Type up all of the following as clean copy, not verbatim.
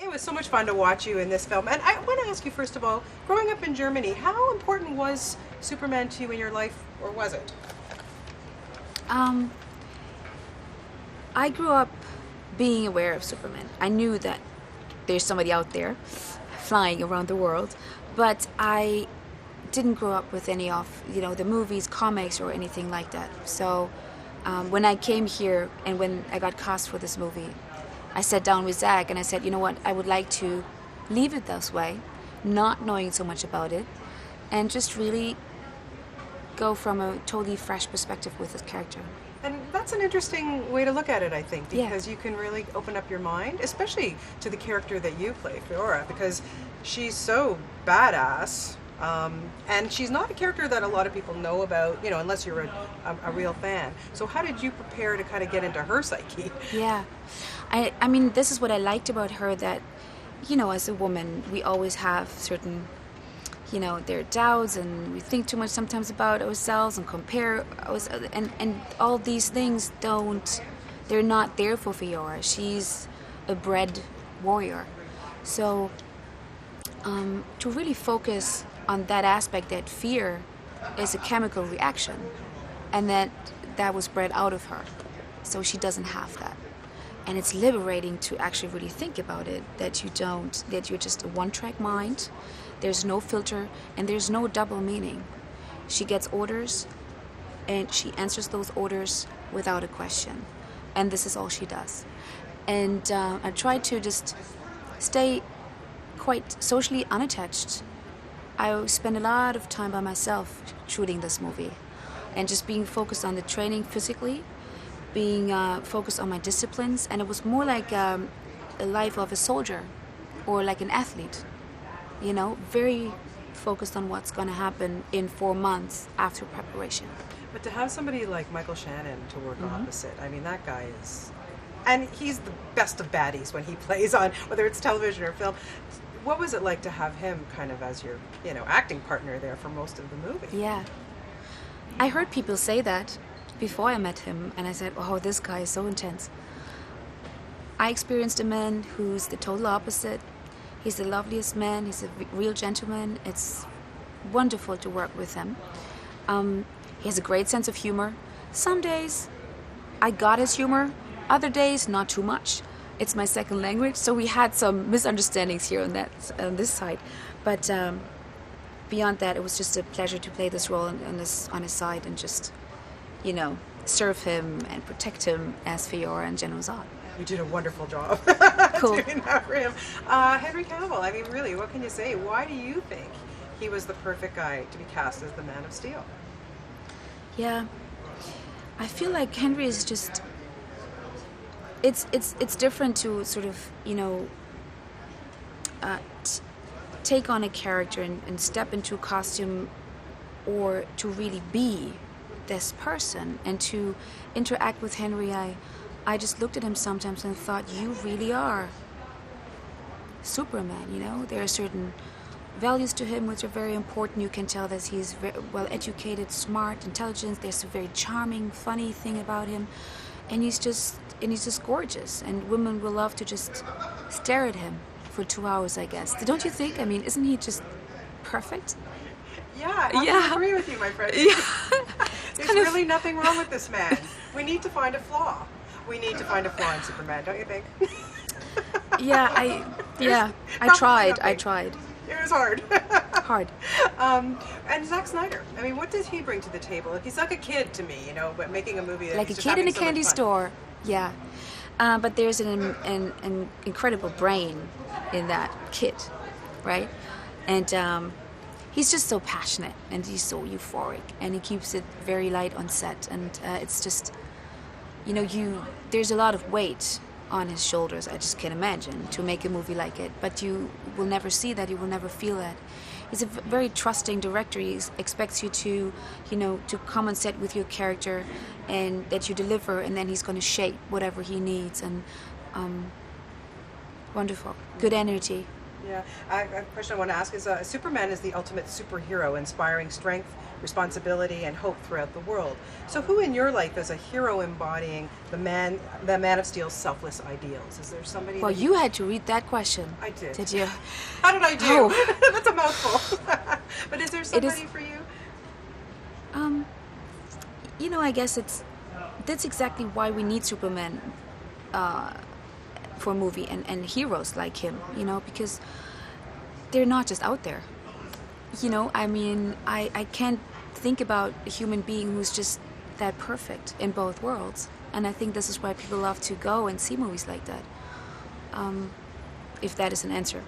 It was so much fun to watch you in this film. And I want to ask you, first of all, growing up in Germany, how important was Superman to you in your life, or was it? I grew up being aware of Superman. I knew that there's somebody out there flying around the world, but I didn't grow up with any of, the movies, comics, or anything like that. So when I came here and when I got cast for this movie, I sat down with Zack and I said, you know what, I would like to leave it this way, not knowing so much about it, and just really go from a totally fresh perspective with this character. And that's an interesting way to look at it, I think, because you can really open up your mind, especially to the character that you play, Fiora, because she's so badass. And she's not a character that a lot of people know about, unless you're a real fan. So how did you prepare to kind of get into her psyche? Yeah. I mean, this is what I liked about her, that, as a woman, we always have certain, there are doubts, and we think too much sometimes about ourselves and compare ourselves, and all these things they're not there for Fiora. She's a bred warrior. So to really focus on that aspect, that fear is a chemical reaction, and that was bred out of her, so she doesn't have that. And it's liberating to actually really think about it, that you're just a one-track mind, there's no filter, and there's no double meaning. She gets orders, and she answers those orders without a question, and this is all she does. And I try to just stay quite socially unattached. I spend a lot of time by myself shooting this movie, and just being focused on the training physically, being focused on my disciplines, and it was more like a life of a soldier or like an athlete, very focused on what's going to happen in 4 months after preparation. But to have somebody like Michael Shannon to work opposite, I mean, that guy is... And he's the best of baddies when he plays on, whether it's television or film. What was it like to have him kind of as your, acting partner there for most of the movie? Yeah. I heard people say that before I met him, and I said, oh, this guy is so intense. I experienced a man who's the total opposite. He's the loveliest man. He's a real gentleman. It's wonderful to work with him. He has a great sense of humor. Some days I got his humor, other days not too much. It's my second language, so we had some misunderstandings here on this side. But beyond that, it was just a pleasure to play this role on his side and just, serve him and protect him as Fiora and General Zod. You did a wonderful job Cool. doing that for him. Henry Campbell, I mean, really, what can you say? Why do you think he was the perfect guy to be cast as the Man of Steel? Yeah, I feel like Henry is just... It's different to sort of, take on a character and step into a costume, or to really be this person, and to interact with Henry. I just looked at him sometimes and thought, you really are Superman, There are certain values to him which are very important. You can tell that he's very well educated, smart, intelligent. There's a very charming, funny thing about him, and he's just gorgeous, and women will love to just stare at him for 2 hours, I guess. Don't you think? I mean, isn't he just perfect? Yeah, I agree with you, my friend. Yeah. There's really nothing wrong with this man. We need to find a flaw. We need to find a flaw in Superman, don't you think? I tried. It was hard. Hard. And Zack Snyder, I mean, what does he bring to the table? He's like a kid to me, but making a movie that like he's a just kid in a having so much candy fun. store. Yeah. But there's an incredible brain in that kid, right? And he's just so passionate, and he's so euphoric, and he keeps it very light on set. And it's just, there's a lot of weight on his shoulders, I just can't imagine, to make a movie like it. But you will never see that, you will never feel that. He's a very trusting director. He expects you to, to come on set with your character, and that you deliver, and then he's going to shape whatever he needs. And wonderful, good energy. Yeah, a question I want to ask is, Superman is the ultimate superhero, inspiring strength, responsibility and hope throughout the world. So who in your life is a hero embodying the Man of Steel's selfless ideals? Is there somebody? Well, you had to read that question. I did. Did you? How did I do? Oh. That's a mouthful. But is there somebody for you? You know, I guess that's exactly why we need Superman for a movie and heroes like him, you know, because they're not just out there. You know, I mean, I can't think about a human being who's just that perfect in both worlds. And I think this is why people love to go and see movies like that. If that is an answer.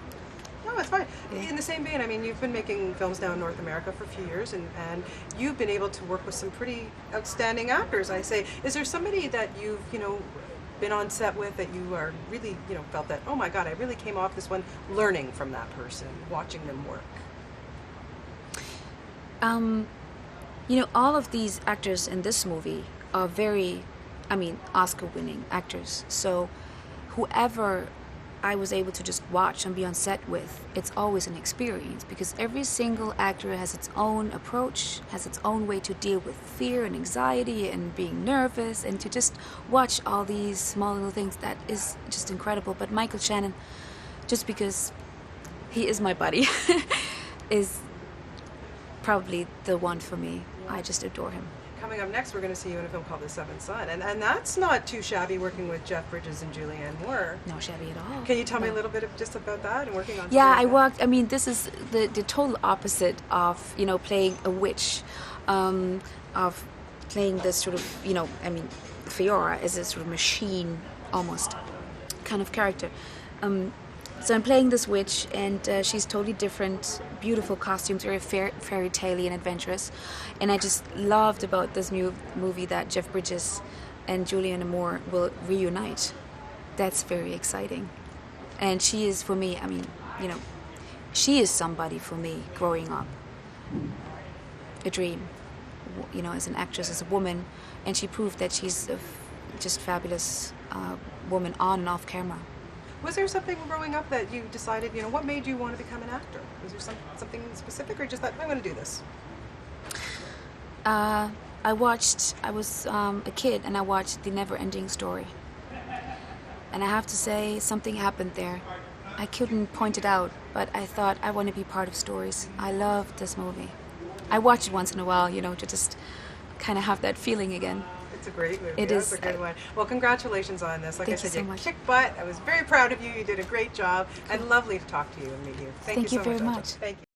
No, it's fine. Yeah. In the same vein, I mean, you've been making films now in North America for a few years, and you've been able to work with some pretty outstanding actors, I say. Is there somebody that you've, you know, been on set with that you are really, you know, felt that, oh my God, I really came off this one learning from that person, watching them work? You know, all of these actors in this movie are very, I mean, Oscar-winning actors. So whoever I was able to just watch and be on set with, it's always an experience because every single actor has its own approach, has its own way to deal with fear and anxiety and being nervous, and to just watch all these small little things, that is just incredible. But Michael Shannon, just because he is my buddy, is probably the one for me. I just adore him. Coming up next, we're going to see you in a film called The Seventh Son, and that's not too shabby, working with Jeff Bridges and Julianne Moore. No shabby at all. Can you tell me a little bit just about that and working on? Yeah, something like that? I mean, this is the total opposite of, you know, playing a witch, of playing this sort of, you know, I mean, Fiora is a sort of machine almost kind of character. So I'm playing this witch, and she's totally different, beautiful costumes, very fairy tale-y and adventurous. And I just loved about this new movie that Jeff Bridges and Julianne Moore will reunite. That's very exciting. And she is, for me, I mean, you know, she is somebody for me growing up. A dream, you know, as an actress, as a woman. And she proved that she's a just fabulous woman on and off camera. Was there something growing up that you decided, you know, what made you want to become an actor? Was there something specific, or just that, I'm going to do this? I was a kid, and I watched The Never Ending Story. And I have to say, something happened there. I couldn't point it out, but I thought, I want to be part of stories. I loved this movie. I watch it once in a while, you know, to just kind of have that feeling again. It's a great movie. It is. That's a good one. Well, congratulations on this. Like I said, Thank you so much. kicked butt. I was very proud of you. You did a great job. And lovely to talk to you and meet you. Thank you so very much. much. Thank you.